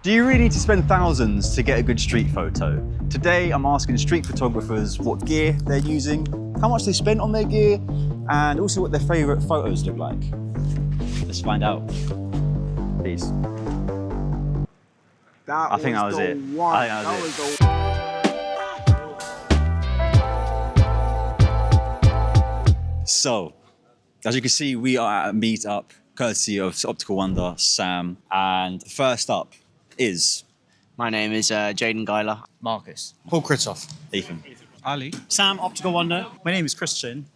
Do you really need to spend thousands to get a good street photo? Today, I'm asking street photographers what gear they're using, how much they spent on their gear, and also what their favorite photos look like. Let's find out. Peace. I think that was it. So, as you can see, we are at a meetup courtesy of Optical Wonder, Sam, and first up is... My name is Jaydon Geiler. Marcus. Paul Kritoff. Ethan. Ali. Sam, Optical Wonder. My name is Christian.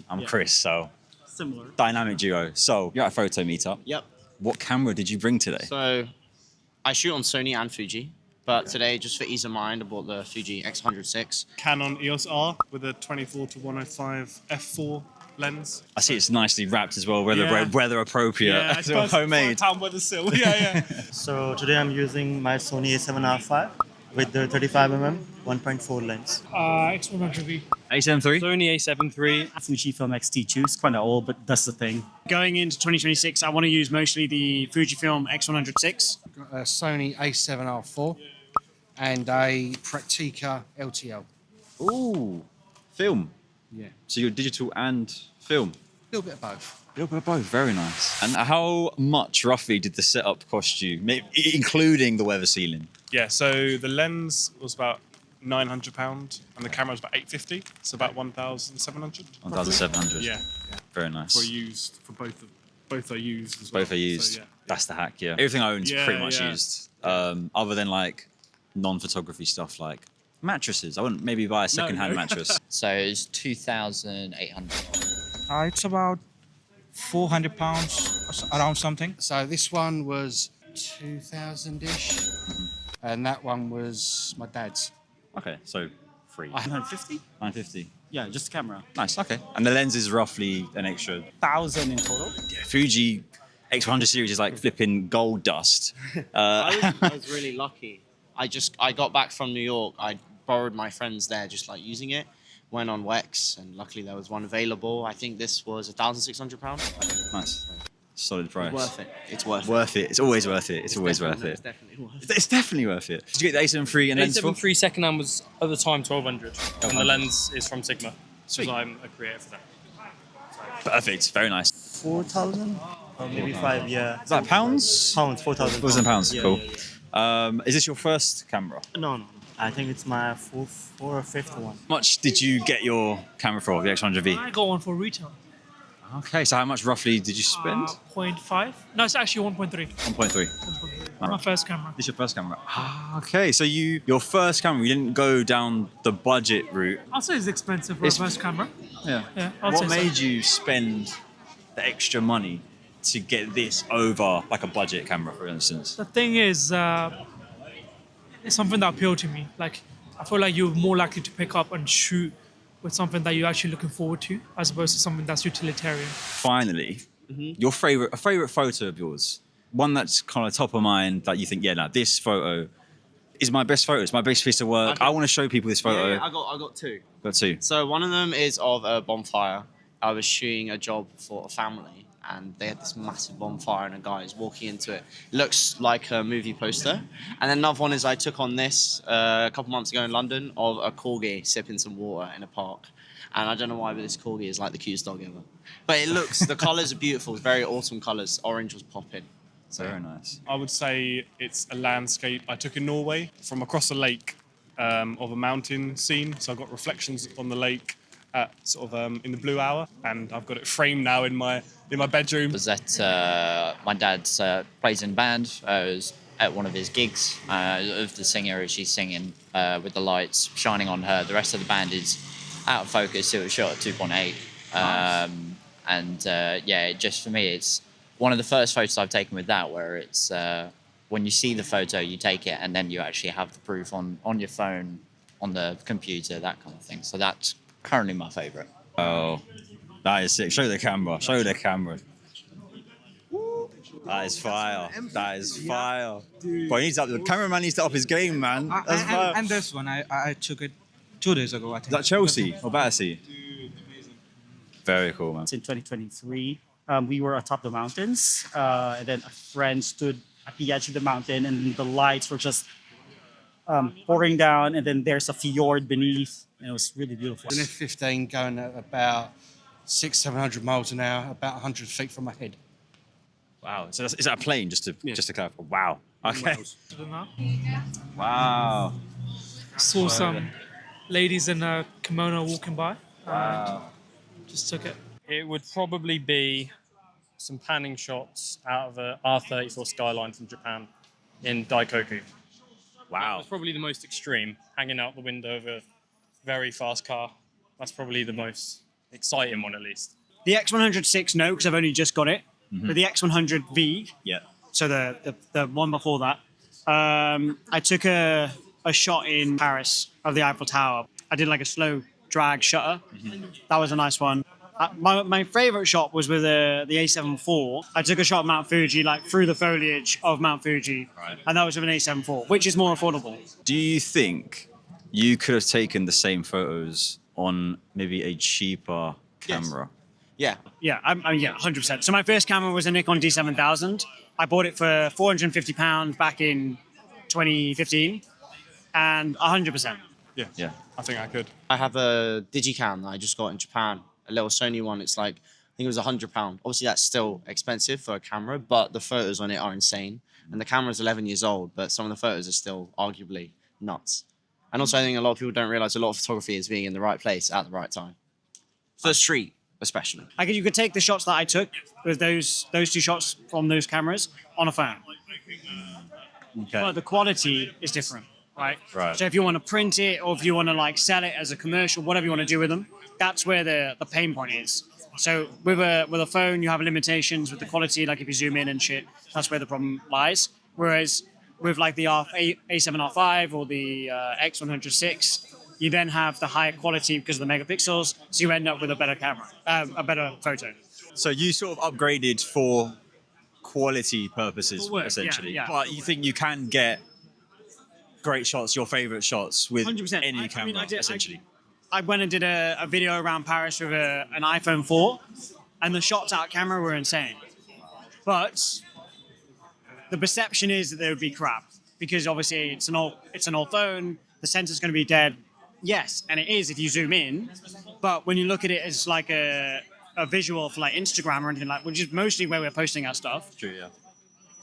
I'm Chris, so... Similar. Dynamic duo. So, you're at a photo meetup. Yep. What camera did you bring today? So, I shoot on Sony and Fuji, but today, just for ease of mind, I bought the Fuji X106. Canon EOS R with a 24-105 f4 lens. I see it's nicely wrapped as well, weather appropriate. Yeah, I suppose homemade. £5 weather sill. Yeah. So today I'm using my Sony A7R5 with the 35mm 1.4 lens. X100V. A7 III? Sony A7 III. Fujifilm X-T2, it's kind of old, but that's the thing. Going into 2026, I want to use mostly the Fujifilm X106. Got a Sony A7R4 and a Praktica LTL. Ooh, film. Yeah. So you're digital and film. A little bit of both. A little bit of both, very nice. And how much roughly did the setup cost you, including the weather sealing? Yeah, so the lens was about £900 and the camera was about £850, so about 1,700. 1,700. Yeah. Very nice. Both are used as well. Both are used. So, yeah. That's the hack, yeah. Everything I own is pretty much Yeah. used. Other than like non-photography stuff like mattresses. I wouldn't maybe buy a second-hand mattress. So it's 2,800. It's about £400 around something. So this one was 2,000-ish and that one was my dad's. Okay, so free. 950? 950. Yeah, just the camera. Nice, okay. And the lens is roughly an extra 1,000 in total. Fuji X100 series is like flipping gold dust. I was really lucky. I got back from New York. I borrowed my friends there, just like using it. Went on Wex, and luckily there was one available. I think this was £1,600. Nice. Solid price. Worth it. It's worth it. Worth it. It's always worth it. It's always worth It's it. definitely worth it. It's definitely worth it. Did you get the A7 III and lens for? A7 III second hand was at the time 1,200, and the lens is from Sigma. Sweet. Because I'm a creator for that. Perfect. Very nice. 4,000? Or maybe 5, yeah. Is that pounds? Pounds, 4,000 £4,000. Yeah, Cool. yeah, Is this your first camera? No. I think it's my fourth or fifth one. How much did you get your camera for, the X100V? I got one for retail. Okay, so how much roughly did you spend? 0.5. No, it's actually 1.3. 1.3. My first camera. This is your first camera? Okay, so your first camera, you didn't go down the budget route. I'll say it's expensive for a first camera. Yeah. I'll say What so. made you spend the extra money to get this over like a budget camera, for instance? The thing is, it's something that appealed to me. Like, I feel like you're more likely to pick up and shoot with something that you're actually looking forward to, as opposed to something that's utilitarian. Finally, a favorite photo of yours, one that's kind of top of mind that you think, yeah, this photo is my best photo. It's my best piece of work. Okay. I want to show people this photo. Yeah, I got two. Got two. So one of them is of a bonfire. I was shooting a job for a family, and they had this massive bonfire, and a guy is walking into it. Looks like a movie poster. And then another one is I took on this a couple months ago in London of a corgi sipping some water in a park. And I don't know why, but this corgi is like the cutest dog ever. But it looks, the colours are beautiful. It's very autumn colours. Orange was popping. So Very nice. I would say it's a landscape I took in Norway from across a lake of a mountain scene. So I've got reflections on the lake at sort of in the blue hour, and I've got it framed now in my bedroom. Was that my dad plays in band. I was at one of his gigs of the singer. She's singing with the lights shining on her. The rest of the band is out of focus. It was shot at 2.8. Just for me, it's one of the first photos I've taken with that, where it's when you see the photo, you take it, and then you actually have the proof on your phone, on the computer, that kind of thing. So that's currently my favourite. Oh, that is sick. Show the camera. Show the camera. That is fire. That is fire. Bro, the cameraman needs to up his game, man. That's fire. And this one, I took it 2 days ago, I think. Is that Chelsea or Battersea? Very cool, man. In 2023, we were atop the mountains, and then a friend stood at the edge of the mountain, and the lights were just pouring down, and then there's a fjord beneath, and it was really beautiful. An F-15 going at about 700 miles an hour, about 100 feet from my head. Wow. So is that a plane? Just to clarify. Wow. Okay. Than that. Wow. Saw some ladies in a kimono walking by. Wow. Just took it. It would probably be some panning shots out of a R34 Skyline from Japan in Daikoku. Wow. That's probably the most extreme, hanging out the window of a very fast car. That's probably the most exciting one, at least. The X106, no, because I've only just got it. But the X100V, Yeah. so the one before that, I took a shot in Paris of the Eiffel Tower. I did like a slow drag shutter. That was a nice one. My favorite shot was with the A7 IV. I took a shot of Mount Fuji, like through the foliage of Mount Fuji, and that was with an A7 IV, which is more affordable. Do you think you could have taken the same photos on maybe a cheaper camera? Yeah. Yeah, yeah, 100%. So my first camera was a Nikon D7000. I bought it for £450 back in 2015, and 100%. Yeah. Yeah. I think I could. I have a Digicam that I just got in Japan, a little Sony one. It's like, I think it was £100. Obviously, that's still expensive for a camera, but the photos on it are insane. And the camera's 11 years old, but some of the photos are still arguably nuts. And also, I think a lot of people don't realize a lot of photography is being in the right place at the right time. For street, especially. You could take the shots that I took with those two shots from those cameras on a phone. Okay. But the quality is different, right? Right. So if you want to print it, or if you want to like sell it as a commercial, whatever you want to do with them, that's where the pain point is. So with a phone, you have limitations with the quality. Like if you zoom in and shit, that's where the problem lies. Whereas with like the A7R5 or the X106, you then have the higher quality because of the megapixels, so you end up with a better camera, a better photo. So you sort of upgraded for quality purposes, For work, essentially. yeah. But you think you can get great shots, your favorite shots, with 100%. any camera, essentially? I went and did a video around Paris with an iPhone 4, and the shots out camera were insane. But the perception is that they would be crap because obviously it's an old phone. The sensor's going to be dead. Yes, and it is if you zoom in. But when you look at it as like a visual for like Instagram or anything like, which is mostly where we're posting our stuff, True, yeah.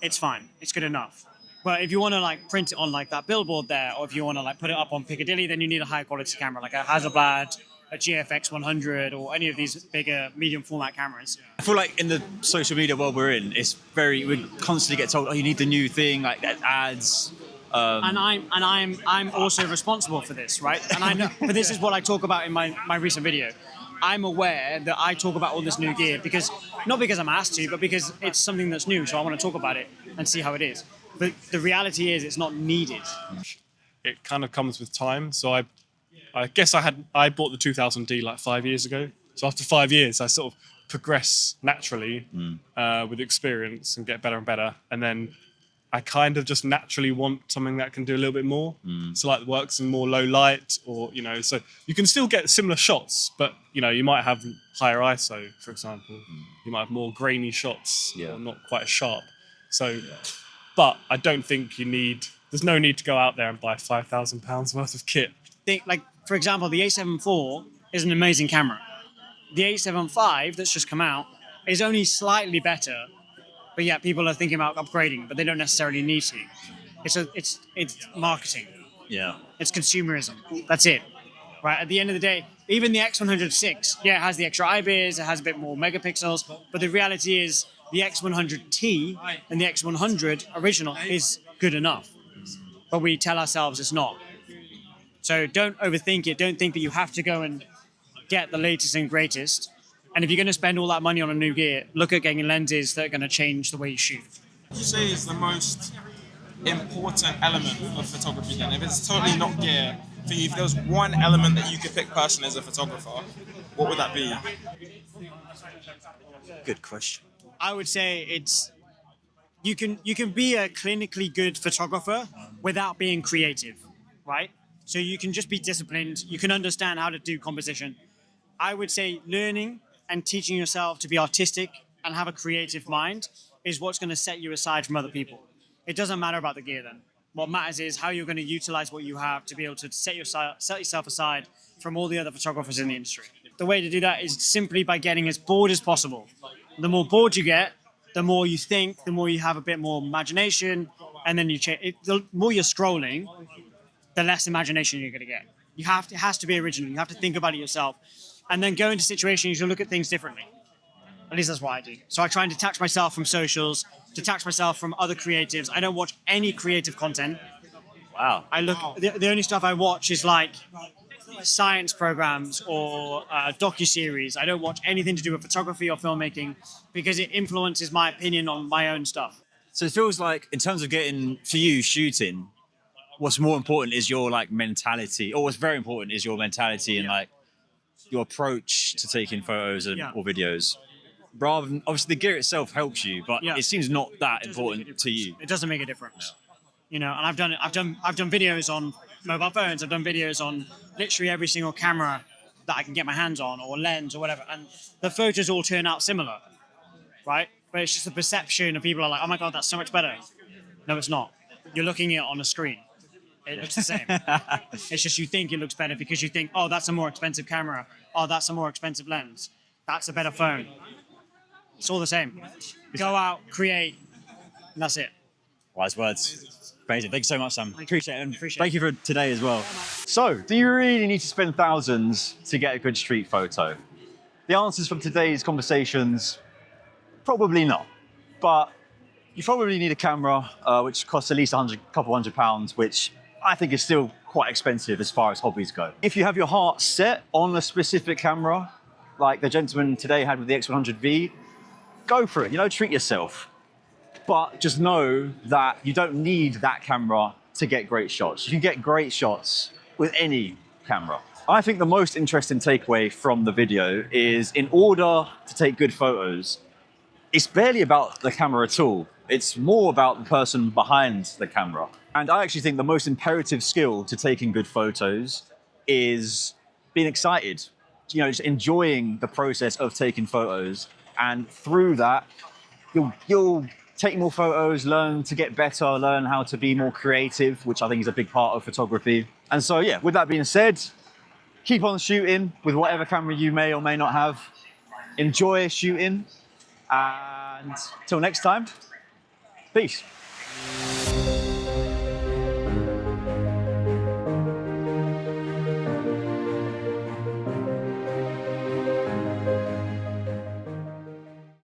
it's fine. It's good enough. But if you want to like print it on like that billboard there, or if you want to like put it up on Piccadilly, then you need a high quality camera, like a Hasselblad, a GFX 100, or any of these bigger medium format cameras. I feel like in the social media world we're in, we constantly get told, oh, you need the new thing, like ads. And I'm also responsible for this, right? And I know, but this is what I talk about in my recent video. I'm aware that I talk about all this new gear not because I'm asked to, but because it's something that's new. So I want to talk about it and see how it is. But the reality is, it's not needed. It kind of comes with time. So I guess I bought the 2000D like 5 years ago. So after 5 years, I sort of progress naturally with experience and get better and better. And then I kind of just naturally want something that can do a little bit more. So like works in more low light, or so you can still get similar shots, but you might have higher ISO, for example. You might have more grainy shots, or not quite as sharp. So, but I don't think there's no need to go out there and buy £5,000 worth of kit. Like, for example, the A7 IV is an amazing camera. The A7 V that's just come out is only slightly better, but yeah, people are thinking about upgrading, but they don't necessarily need to. It's marketing. Yeah. It's consumerism. That's it. Right? At the end of the day, even the X106, yeah, it has the extra IBIS, it has a bit more megapixels, but the reality is the X100T and the X100 original is good enough. But we tell ourselves it's not. So don't overthink it. Don't think that you have to go and get the latest and greatest. And if you're going to spend all that money on a new gear, look at getting lenses that are going to change the way you shoot. What would you say is the most important element of photography then? If it's totally not gear, for you, if there was one element that you could pick personally as a photographer, what would that be? Good question. I would say you can be a clinically good photographer without being creative, right? So you can just be disciplined. You can understand how to do composition. I would say learning and teaching yourself to be artistic and have a creative mind is what's going to set you aside from other people. it doesn't matter about the gear then. What matters is how you're going to utilize what you have to be able to set yourself aside from all the other photographers in the industry. The way to do that is simply by getting as bored as possible. The more bored you get, the more you think, the more you have a bit more imagination, and then the more you're scrolling, the less imagination you're going to get. It has to be original. You have to think about it yourself, and then go into situations. You'll look at things differently. At least that's what I do. So I try and detach myself from socials, detach myself from other creatives. I don't watch any creative content. Wow. The only stuff I watch is like science programs or docuseries. I don't watch anything to do with photography or filmmaking because it influences my opinion on my own stuff. So it feels like, in terms of getting, for you, shooting, what's more important is your like mentality, or what's very important is your mentality and like your approach to taking photos or videos. Rather than, obviously the gear itself helps you, but it seems not that important to you. It doesn't make a difference. You know, and I've done videos on mobile phones. I've done videos on literally every single camera that I can get my hands on, or lens or whatever, and the photos all turn out similar, right? But it's just the perception of people are like, oh my God, that's so much better. No, it's not. You're looking at it on a screen. It looks the same. It's just you think it looks better because you think, oh, that's a more expensive camera. Oh, that's a more expensive lens. That's a better phone. It's all the same. Go out, create, and that's it. Wise words. Amazing. Thank you so much, Sam. Appreciate it. And Appreciate thank you for today as well. So, do you really need to spend thousands to get a good street photo? The answers from today's conversations, probably not. But you probably need a camera, which costs at least couple £100, which I think is still quite expensive as far as hobbies go. If you have your heart set on a specific camera, like the gentleman today had with the X100V, go for it, treat yourself. But just know that you don't need that camera to get great shots. You can get great shots with any camera. I think the most interesting takeaway from the video is, in order to take good photos, it's barely about the camera at all. It's more about the person behind the camera. And I actually think the most imperative skill to taking good photos is being excited, just enjoying the process of taking photos. And through that, you'll take more photos, learn to get better, learn how to be more creative, which I think is a big part of photography. And so, yeah, with that being said, keep on shooting with whatever camera you may or may not have. Enjoy shooting. And till next time, peace.